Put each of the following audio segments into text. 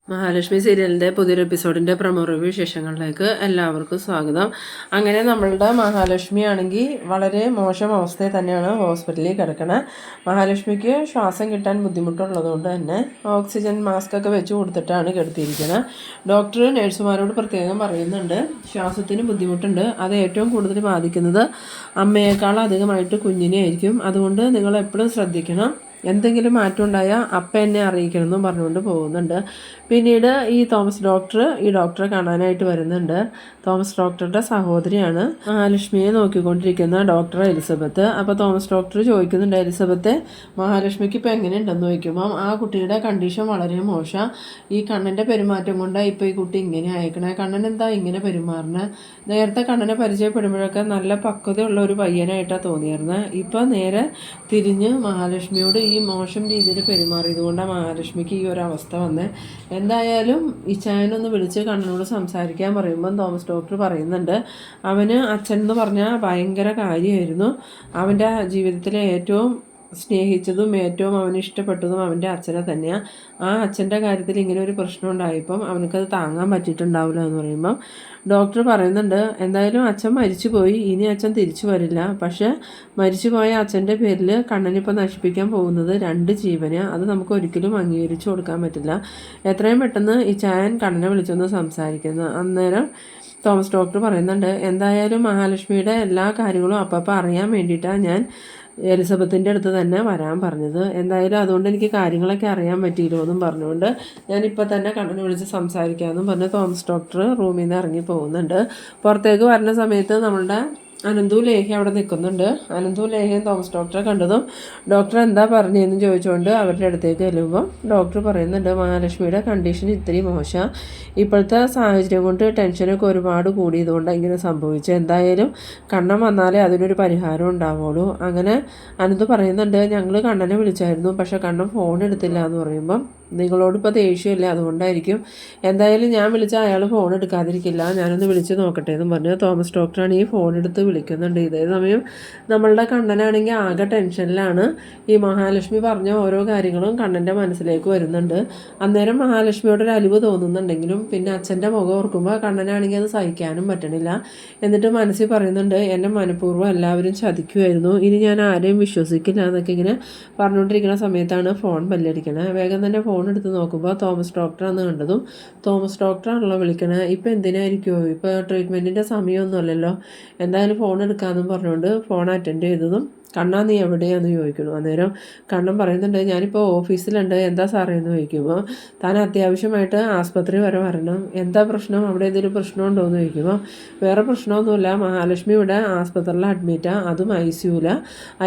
മഹാലക്ഷ്മി സീരിയലിൻ്റെ പുതിയൊരു എപ്പിസോഡിൻ്റെ promo review വിശേഷങ്ങളിലേക്ക് എല്ലാവർക്കും സ്വാഗതം. അങ്ങനെ നമ്മളുടെ മഹാലക്ഷ്മി ആണെങ്കിൽ വളരെ മോശം അവസ്ഥയിൽ തന്നെയാണ് ഹോസ്പിറ്റലിൽ കിടക്കണത്. മഹാലക്ഷ്മിക്ക് ശ്വാസം കിട്ടാൻ ബുദ്ധിമുട്ടുള്ളതുകൊണ്ട് തന്നെ ഓക്സിജൻ മാസ്ക് ഒക്കെ വെച്ച് കൊടുത്തിട്ടാണ് കിടത്തിയിരിക്കുന്നത്. ഡോക്ടർ നഴ്സുമാരോട് പ്രത്യേകം പറയുന്നുണ്ട്, ശ്വാസത്തിന് ബുദ്ധിമുട്ടുണ്ട്, അത് ഏറ്റവും കൂടുതൽ ബാധിക്കുന്നത് അമ്മയേക്കാൾ അധികമായിട്ട് കുഞ്ഞിനെ ആയിരിക്കും, അതുകൊണ്ട് നിങ്ങൾ എപ്പോഴും ശ്രദ്ധിക്കണം, എന്തെങ്കിലും മാറ്റം ഉണ്ടായാൽ അപ്പം എന്നെ അറിയിക്കണമെന്നും പറഞ്ഞുകൊണ്ട് പോകുന്നുണ്ട്. പിന്നീട് ഈ തോമസ് ഡോക്ടർ ഈ ഡോക്ടറെ കാണാനായിട്ട് വരുന്നുണ്ട്. തോമസ് ഡോക്ടറുടെ സഹോദരിയാണ് മഹാലക്ഷ്മിയെ നോക്കിക്കൊണ്ടിരിക്കുന്ന ഡോക്ടർ എലിസബത്ത്. അപ്പോൾ തോമസ് ഡോക്ടർ ചോദിക്കുന്നുണ്ട്, എലിസബത്തെ, മഹാലക്ഷ്മിക്ക് ഇപ്പോൾ എങ്ങനെയുണ്ടെന്ന് ചോദിക്കുമ്പം ആ കുട്ടിയുടെ കണ്ടീഷൻ വളരെ മോശം, ഈ കണ്ണൻ്റെ പെരുമാറ്റം കൊണ്ടാണ് ഇപ്പോൾ ഈ കുട്ടി ഇങ്ങനെ അയക്കണേ, കണ്ണൻ എന്താ ഇങ്ങനെ പെരുമാറണേ, നേരത്തെ കണ്ണനെ പരിചയപ്പെടുമ്പോഴൊക്കെ നല്ല പക്വതയുള്ള ഒരു പയ്യനായിട്ടാണ് തോന്നിയിരുന്നത്, ഇപ്പോൾ നേരെ തിരിഞ്ഞ് മഹാലക്ഷ്മിയോട് ഈ മോശം രീതിയിൽ പെരുമാറിയത് കൊണ്ടാണ് മഹാലക്ഷ്മിക്ക് ഈ ഒരു അവസ്ഥ വന്നത്. എന്തായാലും ഇച്ചായനൊന്ന് വിളിച്ച് കണ്ണനോട് സംസാരിക്കാൻ പറയുമ്പം തോമസ് ഡോക്ടർ പറയുന്നുണ്ട്, അവന് അച്ഛൻ എന്ന് പറഞ്ഞാൽ ഭയങ്കര കാര്യമായിരുന്നു, അവൻ്റെ ജീവിതത്തിലെ ഏറ്റവും സ്നേഹിച്ചതും ഏറ്റവും അവന് ഇഷ്ടപ്പെട്ടതും അവൻ്റെ അച്ഛനെ തന്നെയാണ്. ആ അച്ഛൻ്റെ കാര്യത്തിൽ ഇങ്ങനെ ഒരു പ്രശ്നം ഉണ്ടായപ്പം അവനക്കത് താങ്ങാൻ പറ്റിയിട്ടുണ്ടാവില്ല എന്ന് പറയുമ്പം ഡോക്ടർ പറയുന്നുണ്ട്, എന്തായാലും അച്ഛൻ മരിച്ചു പോയി, ഇനി അച്ഛൻ തിരിച്ചു വരില്ല, പക്ഷേ മരിച്ചു പോയ അച്ഛൻ്റെ പേരിൽ കണ്ണനിപ്പോൾ നശിപ്പിക്കാൻ പോകുന്നത് 2 ജീവന്, അത് നമുക്ക് ഒരിക്കലും അംഗീകരിച്ചു കൊടുക്കാൻ പറ്റില്ല. എത്രയും പെട്ടെന്ന് ഈ ചായൻ കണ്ണനെ വിളിച്ചൊന്ന് സംസാരിക്കുന്നു. അന്നേരം തോമസ് ഡോക്ടർ പറയുന്നുണ്ട്, എന്തായാലും മഹാലക്ഷ്മിയുടെ എല്ലാ കാര്യങ്ങളും അപ്പം അറിയാൻ വേണ്ടിയിട്ടാണ് ഞാൻ എലിസബത്തിൻ്റെ അടുത്ത് തന്നെ വരാൻ പറഞ്ഞത്, എന്തായാലും അതുകൊണ്ട് എനിക്ക് കാര്യങ്ങളൊക്കെ അറിയാൻ പറ്റിയില്ലോ എന്നും പറഞ്ഞുകൊണ്ട് ഞാനിപ്പോൾ തന്നെ കണ്ണനെ വിളിച്ച് സംസാരിക്കാമെന്നും പറഞ്ഞ് തോമസ് ഡോക്ടർ റൂമിൽ നിന്ന് ഇറങ്ങി പോകുന്നുണ്ട്. പുറത്തേക്ക് വരുന്ന സമയത്ത് നമ്മളുടെ അനന്തു ലേഹി അവിടെ നിൽക്കുന്നുണ്ട്. അനന്തു ലേഹിയും തോമസ് ഡോക്ടറെ കണ്ടതും ഡോക്ടർ എന്താ പറഞ്ഞതെന്ന് ചോദിച്ചുകൊണ്ട് അവരുടെ അടുത്തേക്ക് ചെല്ലുമ്പോൾ ഡോക്ടർ പറയുന്നുണ്ട്, മഹാലക്ഷ്മിയുടെ കണ്ടീഷൻ ഇത്തിരി മോശം, ഇപ്പോഴത്തെ സാഹചര്യം കൊണ്ട് ടെൻഷനൊക്കെ ഒരുപാട് കൂടിയതുകൊണ്ടാണ് ഇങ്ങനെ സംഭവിച്ചത്, എന്തായാലും കണ്ണൻ വന്നാലേ അതിനൊരു പരിഹാരം ഉണ്ടാവുള്ളൂ. അങ്ങനെ അനന്തു പറയുന്നുണ്ട്, ഞങ്ങൾ കണ്ണനെ വിളിച്ചായിരുന്നു, പക്ഷേ കണ്ണൻ ഫോൺ എടുത്തില്ല എന്ന് പറയുമ്പം നിങ്ങളോടിപ്പോൾ ദേഷ്യമില്ല, അതുകൊണ്ടായിരിക്കും, എന്തായാലും ഞാൻ വിളിച്ചാൽ അയാൾ ഫോൺ എടുക്കാതിരിക്കില്ല, ഞാനൊന്ന് വിളിച്ച് നോക്കട്ടെ എന്നും പറഞ്ഞ് തോമസ് ഡോക്ടറാണ് ഈ ഫോൺ എടുത്ത് വിളിക്കുന്നുണ്ട്. ഇതേ സമയം നമ്മളുടെ കണ്ണനാണെങ്കിൽ ആകെ ടെൻഷനിലാണ്. ഈ മഹാലക്ഷ്മി പറഞ്ഞ ഓരോ കാര്യങ്ങളും കണ്ണൻ്റെ മനസ്സിലേക്ക് വരുന്നുണ്ട്. അന്നേരം മഹാലക്ഷ്മിയോടൊരു അലിവ് തോന്നുന്നുണ്ടെങ്കിലും പിന്നെ അച്ഛൻ്റെ മുഖം ഓർക്കുമ്പോൾ കണ്ണനാണെങ്കിൽ അത് സഹിക്കാനും പറ്റണില്ല. എന്നിട്ട് മനസ്സിൽ പറയുന്നുണ്ട്, എന്നെ മനഃപൂർവ്വം എല്ലാവരും ചതിക്കുമായിരുന്നു, ഇനി ഞാൻ ആരെയും വിശ്വസിക്കില്ല എന്നൊക്കെ ഇങ്ങനെ പറഞ്ഞുകൊണ്ടിരിക്കുന്ന സമയത്താണ് ഫോൺ ബെല്ലടിക്കണത്. വേഗം തന്നെ ഫോൺ എടുത്ത് നോക്കുമ്പോൾ തോമസ് ഡോക്ടറാണ് കണ്ടതും തോമസ് ഡോക്ടറാണല്ലോ വിളിക്കണത്, ഇപ്പോൾ എന്തിനായിരിക്കുമോ, ഇപ്പോൾ ട്രീറ്റ്മെൻറ്റിൻ്റെ സമയമൊന്നുമല്ലല്ലോ, എന്തായാലും ഫോൺ എടുക്കാമെന്നും പറഞ്ഞുകൊണ്ട് ഫോൺ അറ്റൻഡ് ചെയ്തതും കണ്ണാ നീ എവിടെയാണെന്ന് ചോദിക്കുന്നു. അന്നേരം കണ്ണൻ പറയുന്നുണ്ട്, ഞാനിപ്പോൾ ഓഫീസിലുണ്ട്, എന്താ സാറേ എന്ന് ചോദിക്കുമ്പോൾ താൻ അത്യാവശ്യമായിട്ട് ആസ്പത്രി വരെ വരണം, എന്താ പ്രശ്നം, അവിടെ എന്തെങ്കിലും പ്രശ്നമുണ്ടോ എന്ന് ചോദിക്കുമ്പോൾ വേറെ പ്രശ്നമൊന്നുമില്ല, മഹാലക്ഷ്മി ഇവിടെ ആസ്പത്രിയിൽ അഡ്മിറ്റാണ്, അതും ICUവിൽ,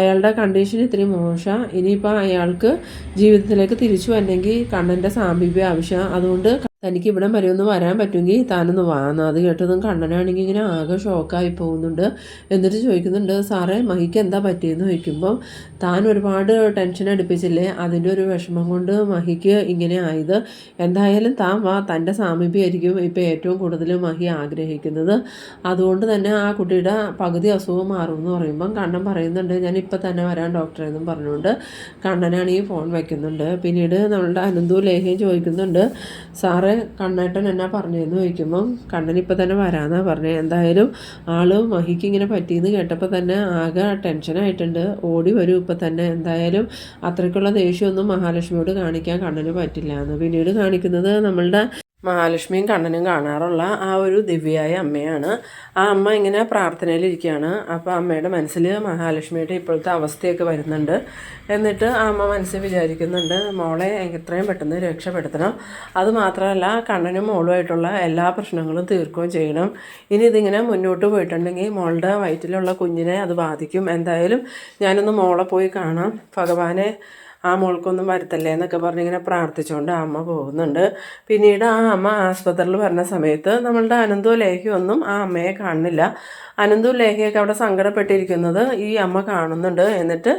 അയാളുടെ കണ്ടീഷൻ ഇത്തിരി മോശം, ഇനിയിപ്പോൾ അയാൾക്ക് ജീവിതത്തിലേക്ക് തിരിച്ചു വരണമെങ്കിൽ കണ്ണൻ്റെ സാമീപ്യം ആവശ്യമാണ്, അതുകൊണ്ട് തനിക്ക് ഇവിടെ വരെ ഒന്ന് വരാൻ പറ്റുമെങ്കിൽ താനൊന്ന് വാന്ന്. അത് കേട്ടതും കണ്ണനാണെങ്കിൽ ഇങ്ങനെ ആകെ ഷോക്കായി പോകുന്നുണ്ട്. എന്നിട്ട് ചോദിക്കുന്നുണ്ട്, സാറേ മഹിക്ക് എന്താ പറ്റിയെന്ന് ചോദിക്കുമ്പോൾ താൻ ഒരുപാട് ടെൻഷൻ അടുപ്പിച്ചില്ലേ, അതിൻ്റെ ഒരു വിഷമം കൊണ്ട് മഹിക്ക് ഇങ്ങനെ ആയത്, എന്തായാലും താൻ വാ, തൻ്റെ സാമീപ്യമായിരിക്കും ഇപ്പോൾ ഏറ്റവും കൂടുതൽ മഹി ആഗ്രഹിക്കുന്നത്, അതുകൊണ്ട് തന്നെ ആ കുട്ടിയുടെ പകുതി അസുഖം മാറും എന്ന് പറയുമ്പം കണ്ണൻ പറയുന്നുണ്ട്, ഞാൻ ഇപ്പം തന്നെ വരാൻ ഡോക്ടറെ എന്നും പറഞ്ഞുകൊണ്ട് കണ്ണനാണ് ഈ ഫോൺ വയ്ക്കുന്നുണ്ട്. പിന്നീട് നമ്മളുടെ അനന്തു ലേഹയും ചോദിക്കുന്നുണ്ട്, സാറ് കണ്ണേട്ടൻ എന്നാ പറഞ്ഞതെന്ന് ചോദിക്കുമ്പം കണ്ണൻ ഇപ്പം തന്നെ വരാമെന്നാണ് പറഞ്ഞത്, എന്തായാലും ആൾ മഹിക്ക് ഇങ്ങനെ പറ്റിയെന്ന് കേട്ടപ്പോൾ തന്നെ ആകെ ടെൻഷനായിട്ടുണ്ട്, ഓടി വരും ഇപ്പം തന്നെ, എന്തായാലും അത്രയ്ക്കുള്ള ദേഷ്യമൊന്നും മഹാലക്ഷ്മിയോട് കാണിക്കാൻ കണ്ണന് പറ്റില്ല എന്ന്. പിന്നീട് കാണിക്കുന്നത് നമ്മളുടെ മഹാലക്ഷ്മിയും കണ്ണനും കാണാറുള്ള ആ ഒരു ദിവ്യയായ അമ്മയാണ്. ആ അമ്മ ഇങ്ങനെ പ്രാർത്ഥനയിലിരിക്കുകയാണ്. അപ്പോൾ അമ്മയുടെ മനസ്സിൽ മഹാലക്ഷ്മിയുടെ ഇപ്പോഴത്തെ അവസ്ഥയൊക്കെ വരുന്നുണ്ട്. എന്നിട്ട് ആ അമ്മ മനസ്സിൽ വിചാരിക്കുന്നുണ്ട്, മോളെ എത്രയും പെട്ടെന്ന് രക്ഷപ്പെടുത്തണം, അതുമാത്രമല്ല കണ്ണനും മോളുമായിട്ടുള്ള എല്ലാ പ്രശ്നങ്ങളും തീർക്കുകയും ചെയ്യണം, ഇനി ഇതിങ്ങനെ മുന്നോട്ട് പോയിട്ടുണ്ടെങ്കിൽ മോളുടെ വയറ്റിലുള്ള കുഞ്ഞിനെ അത് ബാധിക്കും, എന്തായാലും ഞാനൊന്ന് മോളെ പോയി കാണാം, ഭഗവാനെ ആ മോൾക്കൊന്നും വരുത്തല്ലേ എന്നൊക്കെ പറഞ്ഞിങ്ങനെ പ്രാർത്ഥിച്ചുകൊണ്ട് ആ അമ്മ പോകുന്നുണ്ട്. പിന്നീട് ആ അമ്മ ആസ്പത്രിയിൽ വരുന്ന സമയത്ത് നമ്മളുടെ അനന്തു ലേഹ്യൊന്നും ആ അമ്മയെ കാണുന്നില്ല. അനന്തു ലേഹയൊക്കെ അവിടെ സങ്കടപ്പെട്ടിരിക്കുന്നത് ഈ അമ്മ കാണുന്നുണ്ട്. എന്നിട്ട്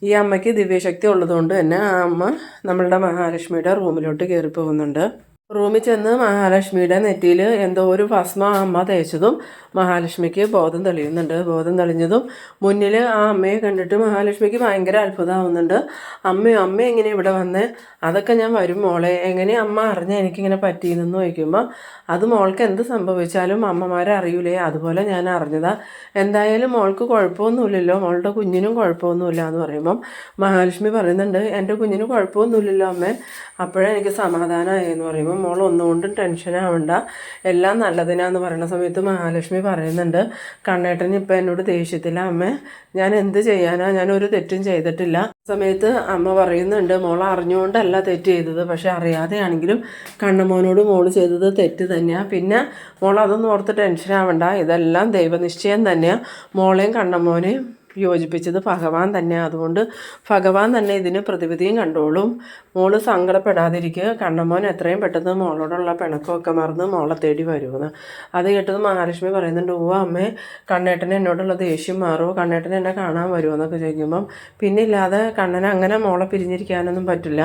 ഈ അമ്മയ്ക്ക് ദിവ്യശക്തി ഉള്ളതുകൊണ്ട് തന്നെ ആ അമ്മ നമ്മളുടെ മഹാലക്ഷ്മിയുടെ റൂമിലോട്ട് കയറി പോകുന്നുണ്ട്. റൂമിൽ ചെന്ന് മഹാലക്ഷ്മിയുടെ നെറ്റിയിൽ എന്തോ ഒരു ഭസ്മ അമ്മ തേച്ചതും മഹാലക്ഷ്മിക്ക് ബോധം തെളിയുന്നുണ്ട്. ബോധം തെളിഞ്ഞതും മുന്നിൽ ആ അമ്മയെ കണ്ടിട്ട് മഹാലക്ഷ്മിക്ക് ഭയങ്കര അത്ഭുതമാവുന്നുണ്ട്. അമ്മ എങ്ങനെ ഇവിടെ വന്നേ? അതൊക്കെ ഞാൻ വരും മോളെ, എങ്ങനെ അമ്മ അറിഞ്ഞ എനിക്കിങ്ങനെ പറ്റിയെന്ന് ചോദിക്കുമ്പോൾ അത് മോൾക്ക് എന്ത് സംഭവിച്ചാലും അമ്മമാരെ അറിയൂലേ, അതുപോലെ ഞാൻ അറിഞ്ഞതാ. എന്തായാലും മോൾക്ക് കുഴപ്പമൊന്നുമില്ലല്ലോ, മോളുടെ കുഞ്ഞിനും കുഴപ്പമൊന്നുമില്ല എന്ന് പറയുമ്പം മഹാലക്ഷ്മി പറയുന്നുണ്ട് എൻ്റെ കുഞ്ഞിന് കുഴപ്പമൊന്നുമില്ലല്ലോ അമ്മേ. അപ്പോഴേ എനിക്ക് സമാധാനമായി എന്ന് പറയുമ്പോൾ മോൾ ഒന്നുകൊണ്ടും ടെൻഷൻ ആവണ്ട, എല്ലാം നല്ലതിനാന്ന് പറയുന്ന സമയത്ത് മഹാലക്ഷ്മി പറയുന്നുണ്ട് കണ്ണേട്ടന് ഇപ്പം എന്നോട് ദേഷ്യത്തില്ല അമ്മേ, ഞാൻ എന്ത് ചെയ്യാനാ, ഞാനൊരു തെറ്റും ചെയ്തിട്ടില്ല. സമയത്ത് അമ്മ പറയുന്നുണ്ട് മോൾ അറിഞ്ഞുകൊണ്ടല്ല തെറ്റ് ചെയ്തത്, പക്ഷെ അറിയാതെയാണെങ്കിലും കണ്ണമോനോട് മോൾ ചെയ്തത് തെറ്റ് തന്നെയാണ്. പിന്നെ മോൾ അതൊന്നും ഓർത്ത് ടെൻഷൻ ആവണ്ട, ഇതെല്ലാം ദൈവനിശ്ചയം തന്നെയാണ്. മോളെയും കണ്ണമോനെയും യോജിപ്പിച്ചത് ഭഗവാൻ തന്നെ, അതുകൊണ്ട് ഭഗവാൻ തന്നെ ഇതിന് പ്രതിവിധിയും കണ്ടോളും. മോള് സങ്കടപ്പെടാതിരിക്കുക, കണ്ണമോൻ എത്രയും പെട്ടെന്ന് മോളോടുള്ള പിണക്കമൊക്കെ മറന്ന് മോളെ തേടി വരുമെന്ന്. അത് കേട്ടത് മഹാലക്ഷ്മി പറയുന്നുണ്ട് ഓ അമ്മേ, കണ്ണേട്ടന് എന്നോടുള്ള ദേഷ്യം മാറുമോ, കണ്ണേട്ടൻ എന്നെ കാണാൻ വരുമോയെന്നൊക്കെ ചോദിക്കുമ്പം പിന്നില്ലാതെ കണ്ണന് അങ്ങനെ മോളെ പിരിഞ്ഞിരിക്കാനൊന്നും പറ്റില്ല.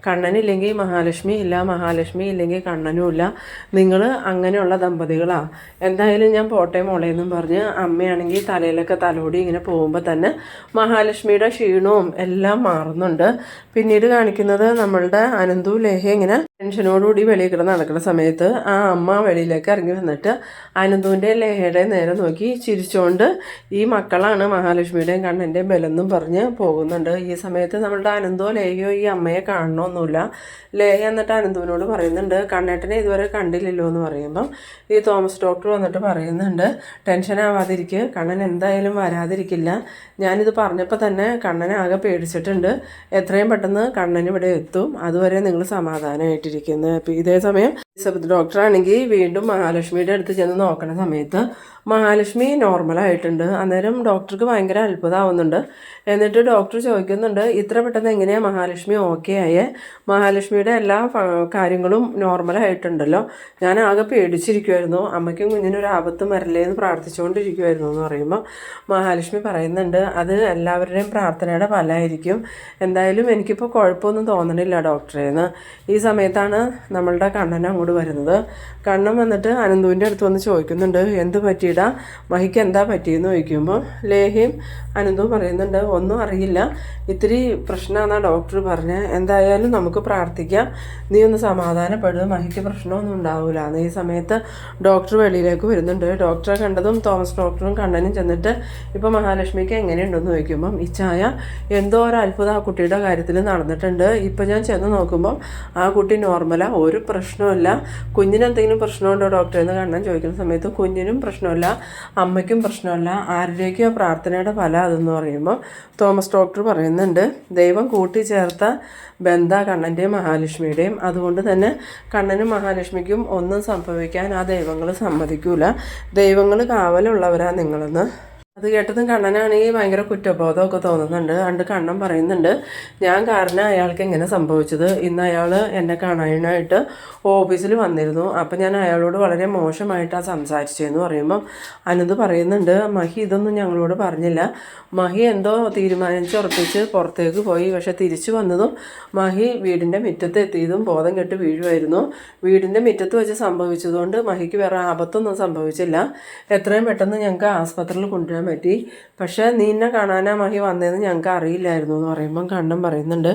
കണ്ണനില്ലെങ്കിൽ മഹാലക്ഷ്മി ഇല്ല, മഹാലക്ഷ്മി ഇല്ലെങ്കിൽ കണ്ണനും ഇല്ല, നിങ്ങൾ അങ്ങനെയുള്ള ദമ്പതികളാണ്. എന്തായാലും ഞാൻ പോട്ടെ മോളെന്നും പറഞ്ഞ് അമ്മയാണെങ്കിൽ തലയിലൊക്കെ തലോടി ഇങ്ങനെ പോകുമ്പോൾ തന്നെ മഹാലക്ഷ്മിയുടെ ക്ഷീണവും എല്ലാം മാറുന്നുണ്ട്. പിന്നീട് കാണിക്കുന്നത് നമ്മളുടെ അനന്തു ലേഹ ഇങ്ങനെ ടെൻഷനോടുകൂടി വെളിയിൽ കിടന്ന് നടക്കുന്ന സമയത്ത് ആ അമ്മ വെളിയിലേക്ക് ഇറങ്ങി വന്നിട്ട് അനന്തുവിൻ്റെ ലേഹയുടെയും നേരെ നോക്കി ചിരിച്ചുകൊണ്ട് ഈ മക്കളാണ് മഹാലക്ഷ്മിയുടെയും കണ്ണൻ്റെയും ബലെന്നും പറഞ്ഞ് പോകുന്നുണ്ട്. ഈ സമയത്ത് നമ്മളുടെ അനന്തോ ലേഹയോ ഈ അമ്മയെ കാണണമൊന്നുമില്ല. ലേഹ എന്നിട്ട് അനന്തുവിനോട് പറയുന്നുണ്ട് കണ്ണേട്ടനെ ഇതുവരെ കണ്ടില്ലല്ലോ എന്ന് പറയുമ്പം ഈ തോമസ് ഡോക്ടർ വന്നിട്ട് പറയുന്നുണ്ട് ടെൻഷൻ ആവാതിരിക്കുക, കണ്ണൻ എന്തായാലും വരാതിരിക്കില്ല. ഞാനിത് പറഞ്ഞപ്പോൾ തന്നെ കണ്ണനെ ആകെ പേടിച്ചിട്ടുണ്ട്, എത്രയും പെട്ടെന്ന് കണ്ണൻ ഇവിടെ എത്തും, അതുവരെ നിങ്ങൾ സമാധാനമായിട്ടിരിക്കുന്നത്. അപ്പോൾ ഇതേ സമയം എലിസബത്ത് ഡോക്ടറാണെങ്കിൽ വീണ്ടും മഹാലക്ഷ്മിയുടെ അടുത്ത് ചെന്ന് നോക്കണ സമയത്ത് മഹാലക്ഷ്മി നോർമലായിട്ടുണ്ട്. അന്നേരം ഡോക്ടർക്ക് ഭയങ്കര അത്ഭുതമാവുന്നുണ്ട്. എന്നിട്ട് ഡോക്ടർ ചോദിക്കുന്നുണ്ട് ഇത്ര പെട്ടെന്ന് എങ്ങനെയാണ് മഹാലക്ഷ്മി ഓക്കെ ആയേ, മഹാലക്ഷ്മിയുടെ എല്ലാ കാര്യങ്ങളും നോർമലായിട്ടുണ്ടല്ലോ, ഞാൻ ആകെ പേടിച്ചിരിക്കുമായിരുന്നു, അമ്മയ്ക്കും കുഞ്ഞിനും ഒരു ആപത്തും വരല്ലേ എന്ന് പ്രാർത്ഥിച്ചുകൊണ്ടിരിക്കുമായിരുന്നു എന്ന് പറയുമ്പോൾ മഹാലക്ഷ്മി പറയുന്നുണ്ട് അത് എല്ലാവരുടെയും പ്രാർത്ഥനയുടെ ഫലമായിരിക്കും, എന്തായാലും എനിക്കിപ്പോൾ കുഴപ്പമൊന്നും തോന്നണില്ല ഡോക്ടറേന്ന്. ഈ സമയത്താണ് നമ്മളുടെ കണ്ണൻ അങ്ങോട്ട് വരുന്നത്. കണ്ണൻ വന്നിട്ട് അനന്തുവിൻ്റെ അടുത്ത് വന്ന് ചോദിക്കുന്നുണ്ട് എന്ത് പറ്റിയിടാ, മഹിക്ക് എന്താ പറ്റിയെന്ന് ചോദിക്കുമ്പോൾ ലേഹയും അനന്തവും പറയുന്നുണ്ട് ഒന്നും അറിയില്ല, ഇത്തിരി പ്രശ്നമാണെന്നാണ് ഡോക്ടർ പറഞ്ഞത്, എന്തായാലും നമുക്ക് പ്രാർത്ഥിക്കാം, നീ ഒന്ന് സമാധാനപ്പെടും, മഹിക്ക് പ്രശ്നമൊന്നും ഉണ്ടാവില്ല എന്ന്. ഈ സമയത്ത് ഡോക്ടർ വെളിയിലേക്ക് വരുന്നുണ്ട്. ഡോക്ടറെ കണ്ടതും തോമസ് ഡോക്ടറും കണ്ണനും ചെന്നിട്ട് ഇപ്പോൾ മഹാലക്ഷ്മിക്ക് എങ്ങനെയുണ്ടെന്ന് ചോദിക്കുമ്പം ഇച്ചായ എന്തോ ഒരു അത്ഭുതം ആ കുട്ടിയുടെ കാര്യത്തിൽ നടന്നിട്ടുണ്ട്, ഇപ്പം ഞാൻ ചെന്ന് നോക്കുമ്പം ആ കുട്ടി നോർമലാണ്, ഒരു പ്രശ്നമില്ല, കുഞ്ഞിനെന്തെങ്കിലും പ്രശ്നമുണ്ടോ ഡോക്ടറെ എന്ന് കണ്ണൻ ചോദിക്കുന്ന സമയത്ത് കുഞ്ഞിനും പ്രശ്നമില്ല, അമ്മയ്ക്കും പ്രശ്നമില്ല, ആരുടെയൊക്കെയോ പ്രാർത്ഥനയുടെ ഫലം അതെന്ന് പറയുമ്പോൾ തോമസ് ഡോക്ടർ പറയുന്നുണ്ട് ദൈവം കൂട്ടിച്ചേർത്ത ബന്ധ കണ്ണൻ്റെയും മഹാലക്ഷ്മിയുടെയും, അതുകൊണ്ട് തന്നെ കണ്ണനും മഹാലക്ഷ്മിക്കും ഒന്നും സംഭവിക്കാൻ ആ ദൈവങ്ങൾ സമ്മതിക്കൂല, ദൈവങ്ങൾ കാവലുള്ളവരാ നിങ്ങളെന്ന്. അത് കേട്ടതും കണ്ണനാണെങ്കിൽ ഭയങ്കര കുറ്റബോധമൊക്കെ തോന്നുന്നുണ്ട്. അതുകൊണ്ട് കണ്ണൻ പറയുന്നുണ്ട് ഞാൻ കാരണം അയാൾക്ക് എങ്ങനെ സംഭവിച്ചത്, ഇന്ന് അയാൾ എന്നെ കാണാനായിട്ട് ഓഫീസിൽ വന്നിരുന്നു, അപ്പം ഞാൻ അയാളോട് വളരെ മോശമായിട്ടാണ് സംസാരിച്ചതെന്ന് പറയുമ്പം അനന്ത് പറയുന്നുണ്ട് മഹി ഇതൊന്നും ഞങ്ങളോട് പറഞ്ഞില്ല, മഹി എന്തോ തീരുമാനിച്ചുറപ്പിച്ച് പുറത്തേക്ക് പോയി, പക്ഷെ തിരിച്ചു വന്നതും മഹി വീടിൻ്റെ മുറ്റത്ത് എത്തിയതും ബോധം കെട്ട് വീഴുമായിരുന്നു, വീടിൻ്റെ മുറ്റത്ത് വെച്ച് സംഭവിച്ചതുകൊണ്ട് മഹിക്ക് വേറെ ആപത്തൊന്നും സംഭവിച്ചില്ല, എത്രയും പെട്ടെന്ന് ഞങ്ങൾക്ക് ആസ്പത്രിയിൽ കൊണ്ടുവരാൻ പറ്റി, പക്ഷേ നിന്നെ കാണാനാ മഹി വന്നതെന്ന് ഞങ്ങൾക്ക് അറിയില്ലായിരുന്നു എന്ന് പറയുമ്പം കണ്ണൻ പറയുന്നുണ്ട്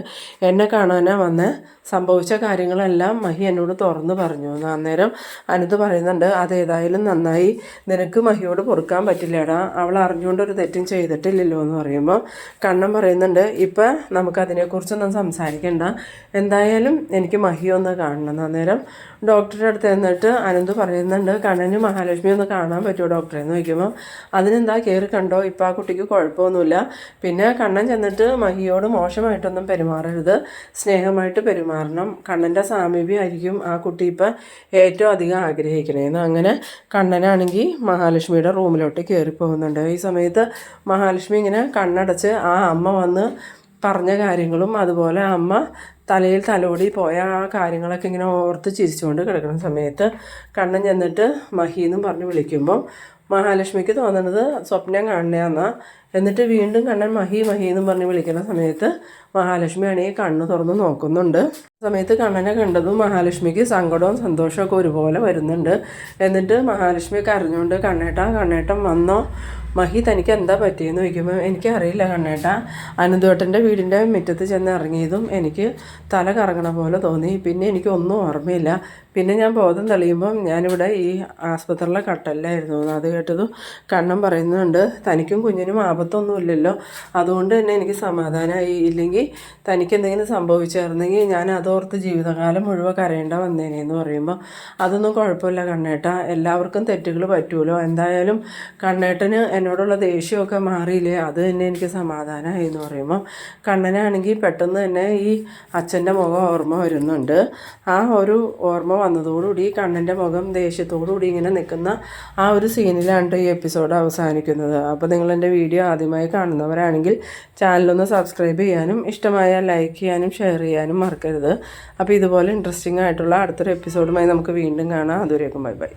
എന്നെ കാണാനാ വന്നേ, സംഭവിച്ച കാര്യങ്ങളെല്ലാം മഹി എന്നോട് തുറന്നു പറഞ്ഞു എന്ന്. അന്നേരം അനന്ത് പറയുന്നുണ്ട് അതേതായാലും നന്നായി, നിനക്ക് മഹിയോട് പൊറുക്കാൻ പറ്റില്ലടാ, അവൾ അറിഞ്ഞുകൊണ്ടൊരു തെറ്റും ചെയ്തിട്ടില്ലല്ലോ എന്ന് പറയുമ്പോൾ കണ്ണൻ പറയുന്നുണ്ട് ഇപ്പം നമുക്കതിനെക്കുറിച്ചൊന്നും സംസാരിക്കണ്ട, എന്തായാലും എനിക്ക് മഹിയൊന്ന് കാണണം. അന്നേരം ഡോക്ടറുടെ അടുത്ത് എന്നിട്ട് അനന്ത് പറയുന്നുണ്ട് കണ്ണന് മഹാലക്ഷ്മി ഒന്ന് കാണാൻ പറ്റുമോ ഡോക്ടറെ എന്ന് ചോദിക്കുമ്പോൾ അതിനെന്താ കയറി കണ്ടോ, ഇപ്പം ആ കുട്ടിക്ക് കുഴപ്പമൊന്നുമില്ല, പിന്നെ കണ്ണൻ ചെന്നിട്ട് മഹിയോട് മോശമായിട്ടൊന്നും പെരുമാറരുത്, സ്നേഹമായിട്ട് പെരുമാറണം, കണ്ണൻ്റെ സാമീപ്യമായിരിക്കും ആ കുട്ടി ഇപ്പം ഏറ്റവും അധികം ആഗ്രഹിക്കണേന്ന്. അങ്ങനെ കണ്ണനാണെങ്കിൽ മഹാലക്ഷ്മിയുടെ റൂമിലോട്ട് കയറി പോകുന്നുണ്ട്. ഈ സമയത്ത് മഹാലക്ഷ്മി ഇങ്ങനെ കണ്ണടച്ച് ആ അമ്മ വന്ന് പറഞ്ഞ കാര്യങ്ങളും അതുപോലെ അമ്മ തലയിൽ തലോടി പോയ ആ കാര്യങ്ങളൊക്കെ ഇങ്ങനെ ഓർത്ത് ചിരിച്ചുകൊണ്ട് കിടക്കുന്ന സമയത്ത് കണ്ണൻ ചെന്നിട്ട് മഹീന്നും പറഞ്ഞ് വിളിക്കുമ്പോൾ മഹാലക്ഷ്മിക്ക് തോന്നുന്നത് സ്വപ്നം കാണുന്നതാണെന്നാ. എന്നിട്ട് വീണ്ടും കണ്ണൻ മഹി മഹി എന്നും പറഞ്ഞ് വിളിക്കുന്ന സമയത്ത് മഹാലക്ഷ്മി ആണെങ്കിൽ കണ്ണ് തുറന്ന് നോക്കുന്നുണ്ട്. സമയത്ത് കണ്ണനെ കണ്ടതും മഹാലക്ഷ്മിക്ക് സങ്കടവും സന്തോഷമൊക്കെ ഒരുപോലെ വരുന്നുണ്ട്. എന്നിട്ട് മഹാലക്ഷ്മി കരഞ്ഞുകൊണ്ട് കണ്ണേട്ടൻ വന്നോ, മഹി തനിക്ക് എന്താ പറ്റിയെന്ന് ചോദിക്കുമ്പോൾ എനിക്കറിയില്ല കണ്ണേട്ടാ, അനന്തേട്ടൻ്റെ വീടിൻ്റെ മുറ്റത്ത് ചെന്ന് ഇറങ്ങിയതും എനിക്ക് തല കറങ്ങണ പോലെ തോന്നി. പിന്നെ എനിക്കൊന്നും ഓർമ്മയില്ല. പിന്നെ ഞാൻ ബോധം തെളിയുമ്പം ഞാനിവിടെ ഈ ആസ്പത്രിയിലെ കട്ടലിലായിരുന്നു. അത് കേട്ടതും കണ്ണൻ പറയുന്നുണ്ട്, തനിക്കും കുഞ്ഞിനും ആപത്തൊന്നുമില്ലല്ലോ, അതുകൊണ്ട് തന്നെ എനിക്ക് സമാധാനമായി. ഇല്ലെങ്കിൽ തനിക്ക് എന്തെങ്കിലും സംഭവിച്ചായിരുന്നെങ്കിൽ ഞാൻ അതോർത്ത് ജീവിതകാലം മുഴുവൻ കരയേണ്ട വന്നേനെന്ന് പറയുമ്പോൾ അതൊന്നും കുഴപ്പമില്ല കണ്ണേട്ടാ, എല്ലാവർക്കും തെറ്റുകൾ പറ്റുമല്ലോ. എന്തായാലും കണ്ണേട്ടന് എന്നോടുള്ള ദേഷ്യമൊക്കെ മാറിയില്ലേ, അത് തന്നെ എനിക്ക് സമാധാനമായി എന്ന് പറയുമ്പോൾ കണ്ണനാണെങ്കിൽ പെട്ടെന്ന് തന്നെ ഈ അച്ഛൻ്റെ മുഖം ഓർമ്മ വരുന്നുണ്ട്. ആ ഒരു ഓർമ്മ വന്നതോടുകൂടി കണ്ണൻ്റെ മുഖം ദേഷ്യത്തോടുകൂടി ഇങ്ങനെ നിൽക്കുന്ന ആ ഒരു സീനിലാണ് ഈ എപ്പിസോഡ് അവസാനിക്കുന്നത്. അപ്പോൾ നിങ്ങൾ എൻ്റെ വീഡിയോ ആദ്യമായി കാണുന്നവരാണെങ്കിൽ ചാനലൊന്ന് സബ്സ്ക്രൈബ് ചെയ്യാനും ഇഷ്ടമായാൽ ലൈക്ക് ചെയ്യാനും ഷെയർ ചെയ്യാനും മറക്കരുത്. അപ്പോൾ ഇതുപോലെ ഇൻട്രസ്റ്റിംഗ് ആയിട്ടുള്ള അടുത്തൊരു എപ്പിസോഡുമായി നമുക്ക് വീണ്ടും കാണാം. അതുവരേക്കും ബൈ ബൈ.